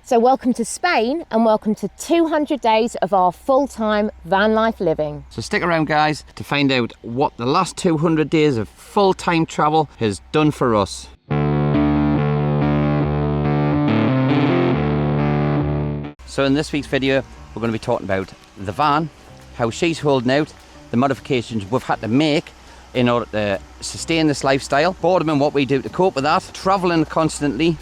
So welcome to Spain and welcome to 200 days of our full-time van life living. So stick around guys to find out what the last 200 days of full-time travel has done for us. So in this week's video we're going to be talking about the van, how she's holding out, the modifications we've had to make in order to sustain this lifestyle, boredom and what we do to cope with that, travelling constantly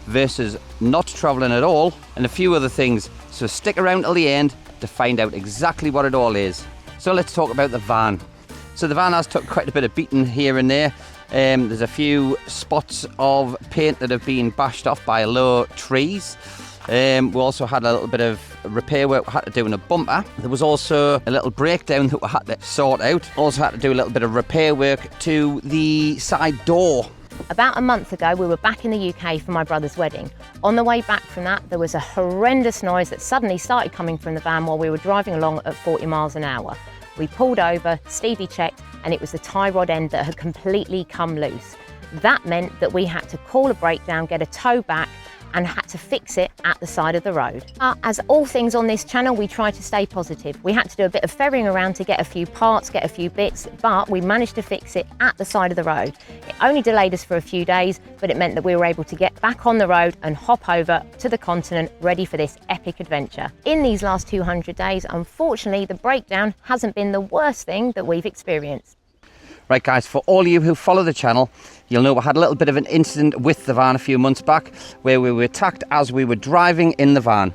versus not travelling at all, and a few other things. So stick around till the end to find out exactly what it all is. So let's talk about the van. So the van has took quite a bit of beating here and there. There's a few spots of paint that have been bashed off by low trees. We also had a little bit of repair work we had to do in a bumper. There was also a little breakdown that we had to sort out. Also had to do a little bit of repair work to the side door. About a month ago, we were back in the UK for my brother's wedding. On the way back from that, there was a horrendous noise that suddenly started coming from the van while we were driving along at 40 miles an hour. We pulled over, Stevie checked, and it was the tie rod end that had completely come loose. That meant that we had to call a breakdown, get a tow back, and had to fix it at the side of the road. As all things on this channel, we try to stay positive. We had to do a bit of ferrying around to get a few parts, get a few bits, but we managed to fix it at the side of the road. It only delayed us for a few days, but it meant that we were able to get back on the road and hop over to the continent, ready for this epic adventure. In these last 200 days, unfortunately, the breakdown hasn't been the worst thing that we've experienced. Right guys, for all of you who follow the channel, you'll know we had a little bit of an incident with the van a few months back where we were attacked as we were driving in the van,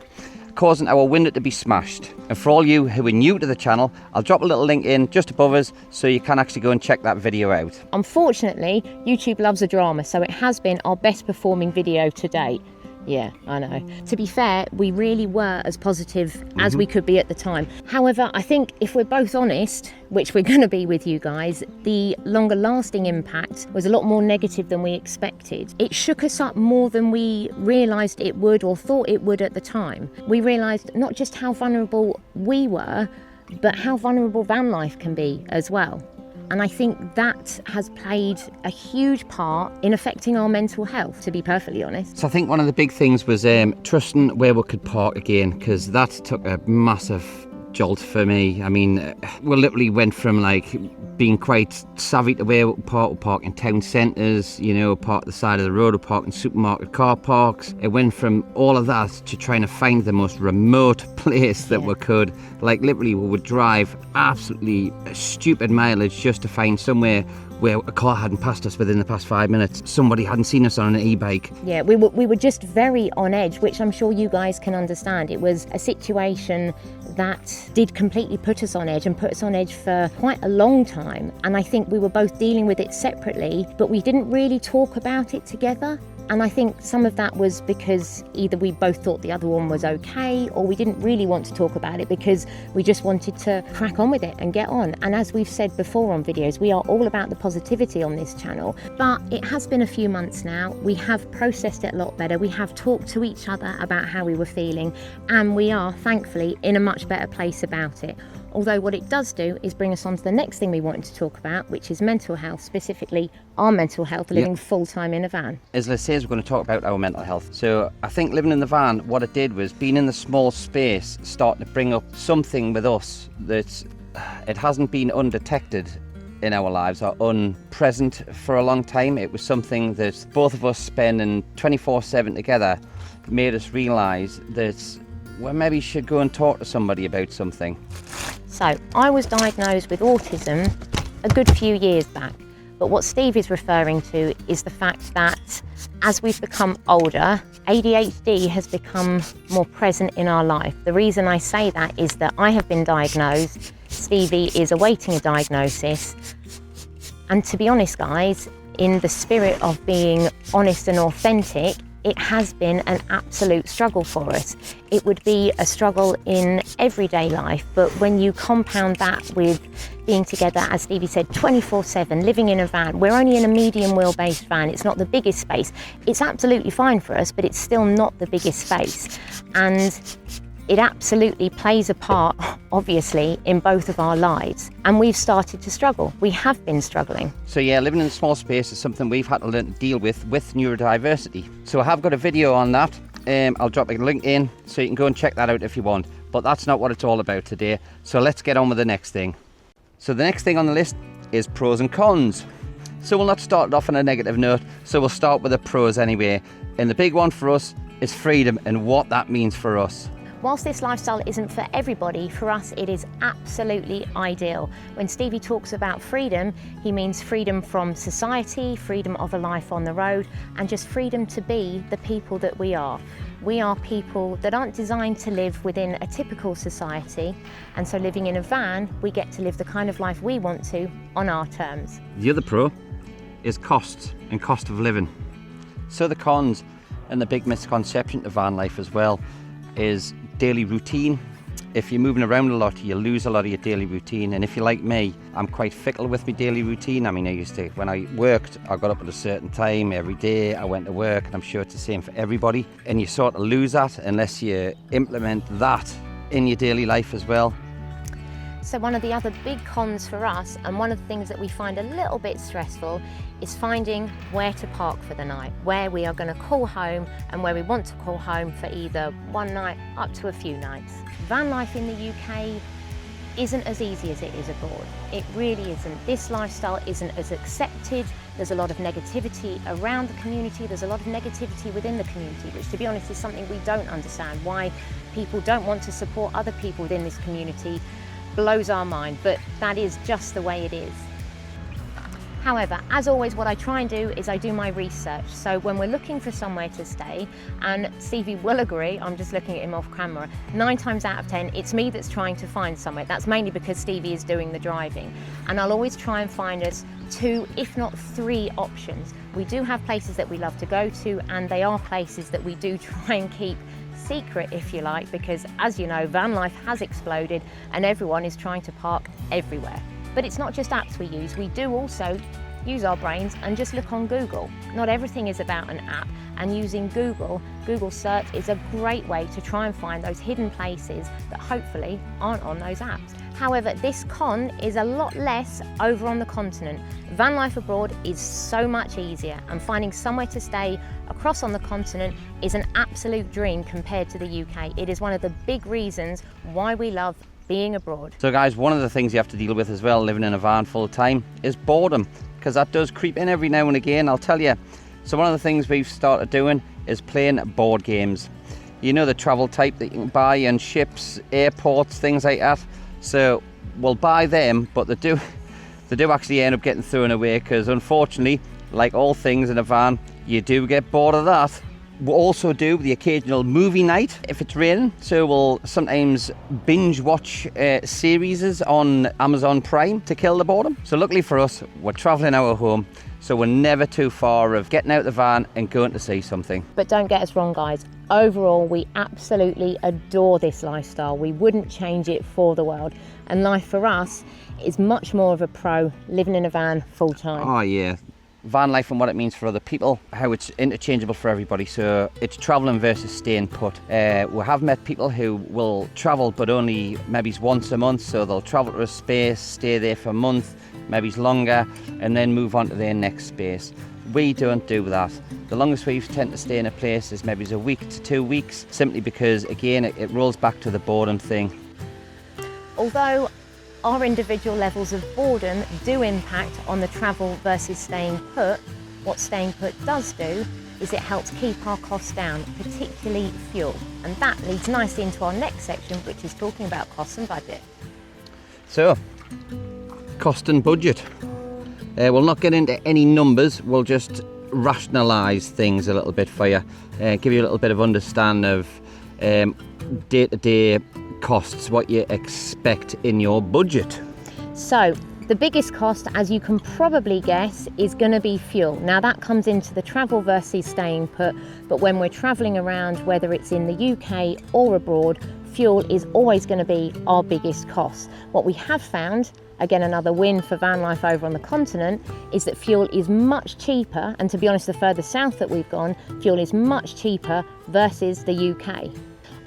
causing our window to be smashed. And for all you who are new to the channel, I'll drop a little link in just above us so you can actually go and check that video out. Unfortunately, YouTube loves a drama, so it has been our best performing video to date. Yeah, I know. To be fair, we really were as positive as we could be at the time. However, I think if we're both honest, which we're going to be with you guys, the longer lasting impact was a lot more negative than we expected. It shook us up more than we realised it would or thought it would at the time. We realised not just how vulnerable we were, but how vulnerable van life can be as well. And I think that has played a huge part in affecting our mental health, to be perfectly honest. So I think one of the big things was trusting where we could park again, because that took a massive jolt for me. I mean, we literally went from like being quite savvy to where we park in town centres, you know, park the side of the road, or park in supermarket car parks. It went from all of that to trying to find the most remote place that we could. Like literally we would drive absolutely stupid mileage just to find somewhere where a car hadn't passed us within the past 5 minutes. Somebody hadn't seen us on an e-bike. Yeah, we were just very on edge, which I'm sure you guys can understand. It was a situation that did completely put us on edge and put us on edge for quite a long time. And I think we were both dealing with it separately, but we didn't really talk about it together. And I think some of that was because either we both thought the other one was okay, or we didn't really want to talk about it because we just wanted to crack on with it and get on. And as we've said before on videos, we are all about the positivity on this channel. But it has been a few months now. We have processed it a lot better. We have talked to each other about how we were feeling, and we are thankfully in a much better place about it. Although what it does do is bring us on to the next thing we wanted to talk about, which is mental health, specifically our mental health, living full-time in a van. As Liz says, we're going to talk about our mental health. So I think living in the van, what it did was being in the small space, starting to bring up something with us that it hasn't been undetected in our lives or unpresent for a long time. It was something that both of us spending 24/7 together made us realise that we maybe should go and talk to somebody about something. So I was diagnosed with autism a good few years back, but what Steve is referring to is the fact that as we've become older, ADHD has become more present in our life. The reason I say that is that I have been diagnosed, Stevie is awaiting a diagnosis, and to be honest guys, in the spirit of being honest and authentic, it has been an absolute struggle for us. It would be a struggle in everyday life, but when you compound that with being together, as Stevie said, 24/7, living in a van. We're only in a medium wheelbase van. It's not the biggest space. It's absolutely fine for us, but it's still not the biggest space. And it absolutely plays a part, obviously, in both of our lives. And we've started to struggle. We have been struggling. So yeah, living in a small space is something we've had to learn to deal with neurodiversity. So I have got a video on that. I'll drop a link in so you can go and check that out if you want. But that's not what it's all about today. So let's get on with the next thing. So the next thing on the list is pros and cons. So we'll not start off on a negative note, so we'll start with the pros anyway. And the big one for us is freedom and what that means for us. Whilst this lifestyle isn't for everybody, for us it is absolutely ideal. When Stevie talks about freedom, he means freedom from society, freedom of a life on the road, and just freedom to be the people that we are. We are people that aren't designed to live within a typical society, and so living in a van, we get to live the kind of life we want to on our terms. The other pro is costs and cost of living. So the cons, and the big misconception to van life as well, is daily routine. If you're moving around a lot, you lose a lot of your daily routine. And if you're like me, I'm quite fickle with my daily routine. I mean, I used to, when I worked, I got up at a certain time every day. I went to work, and I'm sure it's the same for everybody. And you sort of lose that unless you implement that in your daily life as well. So one of the other big cons for us, and one of the things that we find a little bit stressful, is finding where to park for the night, where we are going to call home and where we want to call home for either one night up to a few nights. Van life in the UK isn't as easy as it is abroad. It really isn't. This lifestyle isn't as accepted. There's a lot of negativity around the community. There's a lot of negativity within the community, which, to be honest, is something we don't understand. Why people don't want to support other people within this community blows our mind, but that is just the way it is. However, as always, what I try and do is I do my research. So when we're looking for somewhere to stay, and Stevie will agree, I'm just looking at him off camera, 9 times out of 10, it's me that's trying to find somewhere. That's mainly because Stevie is doing the driving. And I'll always try and find us 2, if not 3 options. We do have places that we love to go to, and they are places that we do try and keep secret, if you like, because as you know, van life has exploded and everyone is trying to park everywhere. But it's not just apps we use, we do also use our brains and just look on Google. Not everything is about an app, and using Google search is a great way to try and find those hidden places that hopefully aren't on those apps. However, this con is a lot less over on the continent. Van life abroad is so much easier, and finding somewhere to stay across on the continent is an absolute dream compared to the UK. It is one of the big reasons why we love being abroad. So guys, one of the things you have to deal with as well, living in a van full time, is boredom, because that does creep in every now and again, I'll tell you. So one of the things we've started doing is playing board games. You know, the travel type that you can buy on ships, airports, things like that. So we'll buy them, but they do actually end up getting thrown away, because unfortunately, like all things in a van, you do get bored of that. We'll also do the occasional movie night if it's raining, so we'll sometimes binge watch series on Amazon Prime to kill the boredom. So luckily for us, we're travelling our home, so we're never too far of getting out the van and going to see something. But don't get us wrong, guys. Overall, we absolutely adore this lifestyle. We wouldn't change it for the world. And life for us is much more of a pro, living in a van full time. Oh yeah. Van life and what it means for other people, how it's interchangeable for everybody. So it's travelling versus staying put. We have met people who will travel but only maybe once a month, so they'll travel to a space, stay there for a month, maybe longer, and then move on to their next space. We don't do that. The longest we tend to stay in a place is maybe a week to 2 weeks, simply because, again, it rolls back to the boredom thing. Although our individual levels of boredom do impact on the travel versus staying put, what staying put does do is it helps keep our costs down, particularly fuel. And that leads nicely into our next section, which is talking about costs and budget. So, cost and budget. We'll not get into any numbers, we'll just rationalise things a little bit for you, give you a little bit of understanding of day-to-day costs, what you expect in your budget. So the biggest cost, as you can probably guess, is going to be fuel. Now that comes into the travel versus staying put, but when we're travelling around, whether it's in the UK or abroad, fuel is always going to be our biggest cost. What we have found, again another win for van life over on the continent, is that fuel is much cheaper, and to be honest, the further south that we've gone, fuel is much cheaper versus the UK.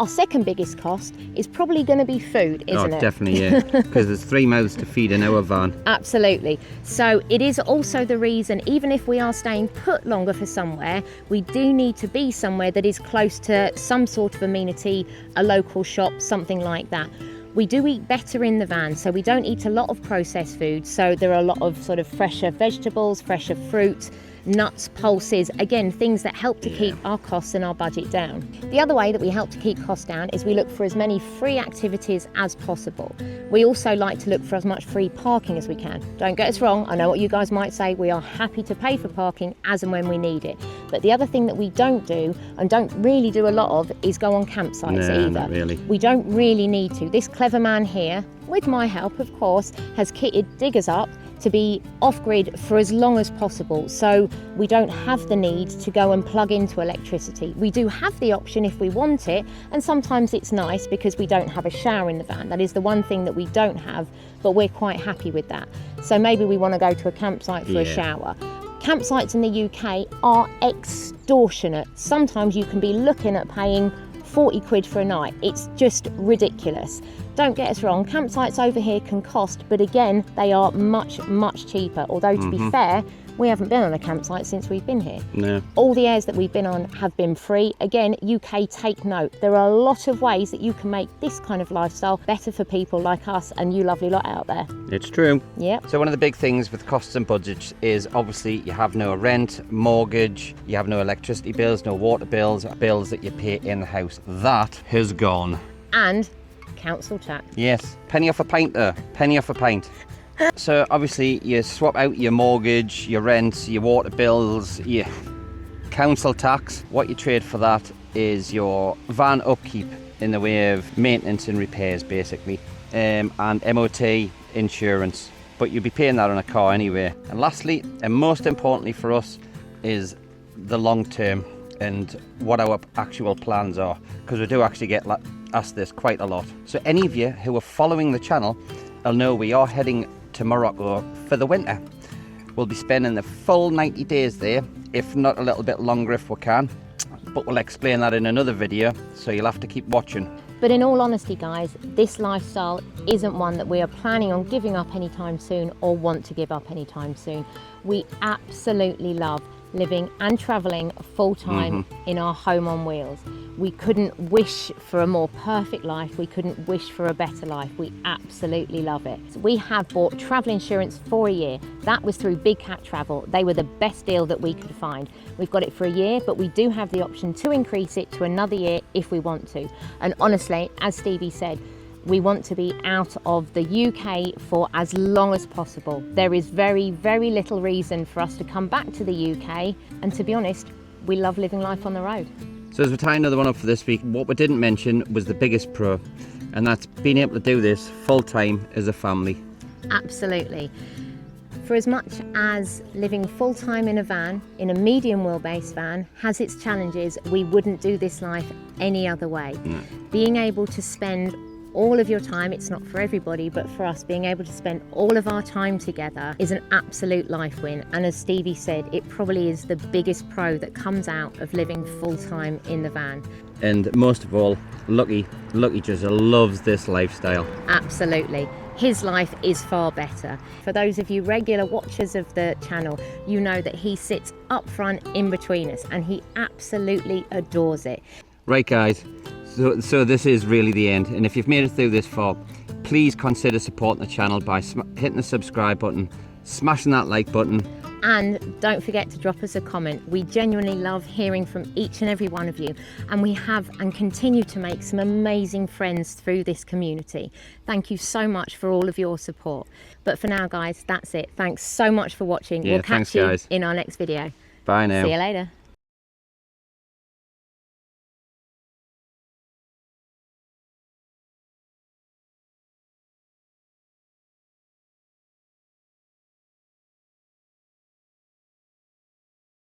Our second biggest cost is probably going to be food, isn't it? Definitely, yeah. Because there's 3 mouths to feed in our van. Absolutely. So it is also the reason, even if we are staying put longer for somewhere, we do need to be somewhere that is close to some sort of amenity, a local shop, something like that. We do eat better in the van, so we don't eat a lot of processed food. So there are a lot of sort of fresher vegetables, fresher fruit, nuts, pulses, again, things that help to keep our costs and our budget down. The other way that we help to keep costs down is we look for as many free activities as possible. We also like to look for as much free parking as we can. Don't get us wrong, I know what you guys might say, we are happy to pay for parking as and when we need it. But the other thing that we don't do, and don't really do a lot of, is go on campsites either. Not really. We don't really need to. This clever man here, with my help of course, has kitted diggers up to be off-grid for as long as possible, so we don't have the need to go and plug into electricity. We do have the option if we want it, and sometimes it's nice because we don't have a shower in the van. That is the one thing that we don't have, but we're quite happy with that. So maybe we want to go to a campsite for a shower. Campsites in the UK are extortionate. Sometimes you can be looking at paying 40 quid for a night. It's just ridiculous. Don't get us wrong, campsites over here can cost, but again, they are much, much cheaper. Although to be fair, we haven't been on a campsite since we've been here. No. All the airs that we've been on have been free. Again, UK, take note. There are a lot of ways that you can make this kind of lifestyle better for people like us and you lovely lot out there. It's true. Yep. So one of the big things with costs and budgets is obviously you have no rent, mortgage, you have no electricity bills, no water bills, bills that you pay in the house. That has gone. And council tax. Yes, penny off a pint there, penny off a pint. So obviously you swap out your mortgage, your rent, your water bills, your council tax. What you trade for that is your van upkeep in the way of maintenance and repairs basically, and MOT insurance. But you'll be paying that on a car anyway. And lastly, and most importantly for us, is the long term and what our actual plans are, because we do actually get asked this quite a lot. So any of you who are following the channel will know we are heading to Morocco for the winter. We'll be spending the full 90 days there, if not a little bit longer if we can, but we'll explain that in another video, so you'll have to keep watching. But in all honesty guys, this lifestyle isn't one that we are planning on giving up anytime soon or want to give up anytime soon. We absolutely love living and travelling full-time in our home on wheels. We couldn't wish for a more perfect life. We couldn't wish for a better life. We absolutely love it. So we have bought travel insurance for a year. That was through Big Cat Travel. They were the best deal that we could find. We've got it for a year, but we do have the option to increase it to another year if we want to. And honestly, as Stevie said, we want to be out of the UK for as long as possible. There is very, very little reason for us to come back to the UK, and to be honest, we love living life on the road. So as we tie another one up for this week, what we didn't mention was the biggest pro, and that's being able to do this full-time as a family. Absolutely. For as much as living full-time in a van, in a medium wheelbase van, has its challenges, we wouldn't do this life any other way. No. Being able to spend all of your time, it's not for everybody, but for us, being able to spend all of our time together is an absolute life win. And as Stevie said, it probably is the biggest pro that comes out of living full-time in the van. And most of all, Lucky just loves this lifestyle. Absolutely. His life is far better. For those of you regular watchers of the channel, you know that he sits up front in between us and he absolutely adores it. Right guys, so this is really the end, and if you've made it through this far, please consider supporting the channel by hitting the subscribe button, smashing that like button, and don't forget to drop us a comment. We genuinely love hearing from each and every one of you, and we have and continue to make some amazing friends through this community. Thank you so much for all of your support. But for now guys, that's it. Thanks so much for watching. Yeah, we'll catch you in our next video. Bye now. See you later.